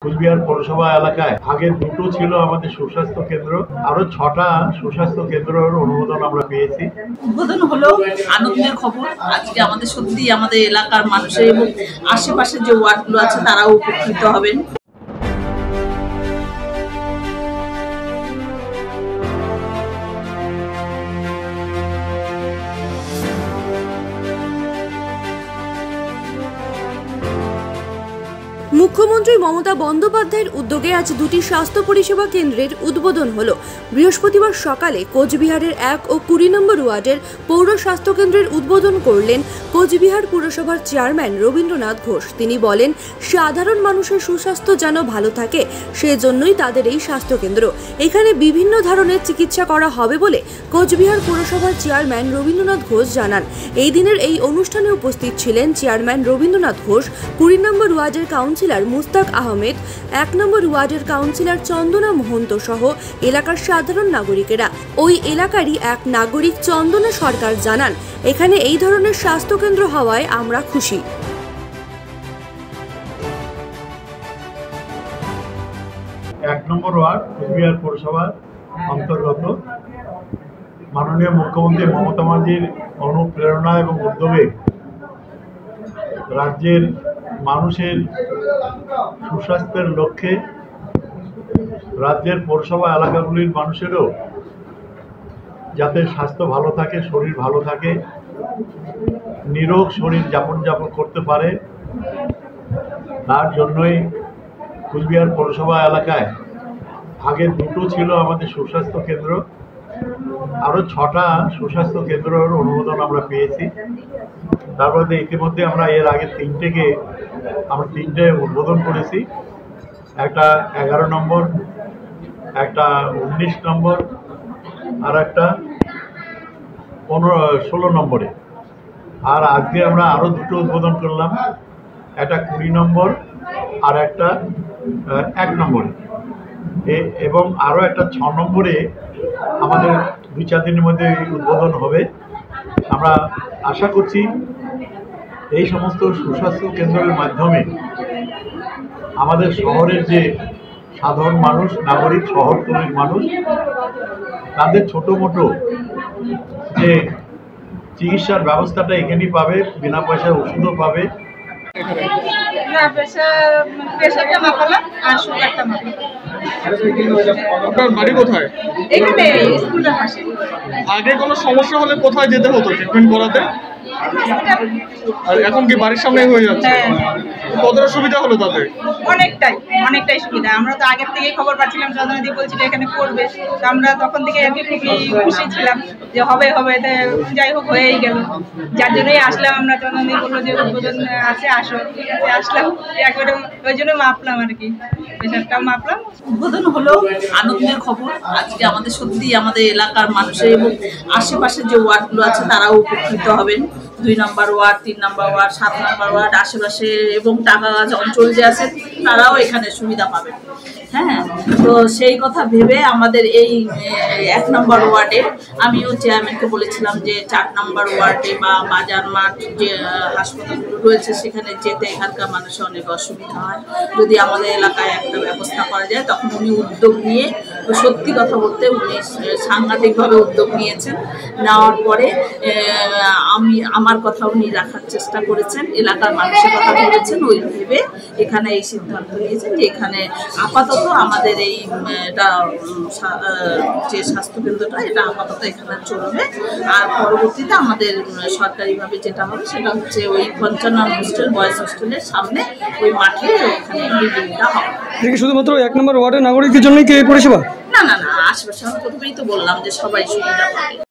কুচবিহার পৌরসভা এলাকায় আগে দুটো ছিল আমাদের সুস্বাস্থ্য কেন্দ্র, আরো 6টা সুস্বাস্থ্য কেন্দ্রের অনুমোদন আমরা পেয়েছি। উদ্বোধন হলো আনন্দের খবর। আজকে আমাদের সত্যি আমাদের এলাকার মানুষের এবং আশেপাশের যে ওয়ার্ডগুলো আছে তারাও উপকৃত হবেন। মুখ্যমন্ত্রী মমতা বন্দ্যোপাধ্যায়ের উদ্যোগে আজ দুটি স্বাস্থ্য পরিষেবা কেন্দ্রের উদ্বোধন হলো। বৃহস্পতিবার সকালে কোচবিহারের 1 ও 20 নম্বর ওয়ার্ডের পৌর স্বাস্থ্য কেন্দ্রের উদ্বোধন করলেন কোচবিহার পুরসভার চেয়ারম্যান রবীন্দ্রনাথ ঘোষ। তিনি বলেন, সাধারণ মানুষের সুস্বাস্থ্য যেন ভালো থাকে সেজন্যই তাদের এই স্বাস্থ্যকেন্দ্র। এখানে বিভিন্ন ধরনের চিকিৎসা করা হবে বলে কোচবিহার পুরসভার চেয়ারম্যান রবীন্দ্রনাথ ঘোষ জানান। এই দিনের এই অনুষ্ঠানে উপস্থিত ছিলেন চেয়ারম্যান রবীন্দ্রনাথ ঘোষ, 20 নম্বর ওয়ার্ডের কাউন্সিলর মুস্তাক আহমেদ, 1 নম্বর ওয়ার্ডের কাউন্সিলর চন্দনা মহন্ত সহ এলাকার সাধারণ নাগরিকেরা। ওই এলাকারই এক নাগরিক চন্দনা সরকার জানান, এখানে এই ধরনের স্বাস্থ্যকেন্দ্র হওয়ায় আমরা খুশি। 1 নম্বর ওয়ার্ড কুচবিহার পৌরসভার অন্তর্গত মাননীয় মুখ্যমন্ত্রী মমতা ব্যানার্জির অনুপ্রেরণা এবং উদ্যোগে রাজ্যের মানুষের সুস্বাস্থ্যের লক্ষ্যে রাজ্যের পৌরসভা এলাকাগুলির মানুষেরও যাতে স্বাস্থ্য ভালো থাকে, শরীর ভালো থাকে, নিরোগ শরীর যাপন করতে পারে, তার জন্যই কুচবিহার পৌরসভা এলাকায় আগে দুটো ছিল আমাদের সুস্বাস্থ্য কেন্দ্র, আরও 6টা সুস্বাস্থ্য কেন্দ্রের অনুমোদন আমরা পেয়েছি। তার মধ্যে ইতিমধ্যে আমরা এর আগে তিনটে উদ্বোধন করেছি। একটা 11 নম্বর, একটা 19 নম্বর, আর একটা 16 নম্বরে। আর আজকে আমরা আরও দুটো উদ্বোধন করলাম, একটা 20 নম্বর আর একটা 1 নম্বরে, এবং আরও একটা 6 নম্বরে আমাদের 2-4 দিনের মধ্যে উদ্বোধন হবে। আমরা আশা করছি এই সমস্ত সুস্বাস্থ্য কেন্দ্রের মাধ্যমে আমাদের শহরের যে সাধারণ মানুষ, নাগরিক, শহরতলির মানুষ, তাদের ছোটো মোটো যে চিকিৎসার ব্যবস্থাটা এখানেই পাবে, বিনা পয়সায় ওষুধও পাবে। আপনার বাড়ি কোথায়? আগে কোনো সমস্যা হলে কোথায় যেতে হতো ট্রিটমেন্ট করাতে, আর এখন কি বাড়ির সামনে হয়ে যাচ্ছে? কতটা সুবিধা হলো তাতে? অনেকটাই সুবিধা। আমরা তো আগের থেকেই খবর পাচ্ছিলাম, চন্দনাদি বলছিল এখানে করবে, তো আমরা তখন থেকে আর কি খুবই খুশি ছিলাম যে হবে, যাই হোক হয়েই গেল। যার জন্যই আসলাম আমরা, চন্দনাদি বললো যে উদ্বোধন আছে, আসো, ঠিক আছে আসলাম, একবারে ওই জন্য মাপলাম আর কি, প্রেশারটাও মাপলাম। উদ্বোধন হলো আনন্দের খবর। আজকে আমাদের সত্যি আমাদের এলাকার মানুষের এবং আশেপাশের যে ওয়ার্ডগুলো আছে তারাও উপকৃত হবেন। 2 নম্বর ওয়ার্ড, 3 নম্বর ওয়ার্ড, 7 নম্বর ওয়ার্ড, আশেপাশে এবং টাকাগাছ অঞ্চল যে আছে তারাও এখানে সুবিধা পাবেন। হ্যাঁ, তো সেই কথা ভেবে আমাদের এই 1 নম্বর ওয়ার্ডে আমিও চেয়ারম্যানকে বলেছিলাম যে 4 নম্বর ওয়ার্ডে বা বাজার মাঠ যে হাসপাতালগুলো রয়েছে সেখানে যেতে এখানকার মানুষের অনেক অসুবিধা হয়, যদি আমাদের এলাকায় একটা ব্যবস্থা করা যায়। তখন উনি উদ্যোগ নিয়ে, সত্যি কথা বলতে উনি সাংঘাতিকভাবে উদ্যোগ নিয়েছেন। নেওয়ার পরে আমার কথা উনি রাখার চেষ্টা করেছেন, এলাকার মানুষের কথা বলেছেন, ওই ভেবে এখানে এই সিদ্ধান্ত নিয়েছেন যে এখানে আপাতত আমাদের এই যে স্বাস্থ্যকেন্দ্রটা এটা আপাতত এখানে চলবে। আর পরবর্তীতে আমাদের সরকারিভাবে যেটা হবে সেটা হচ্ছে ওই 55 হোস্টেল, বয়েজ হোস্টেলের সামনে ওই মাঠে ওখানে বিল্ডিংটা হবে। শুধুমাত্র 1 নম্বর ওয়ার্ডের নাগরিকদের জন্যই কি এই পরিষেবা? না, আশেপাশে আমি প্রথমেই তো বললাম যে সবাই সুবিধা পাবে।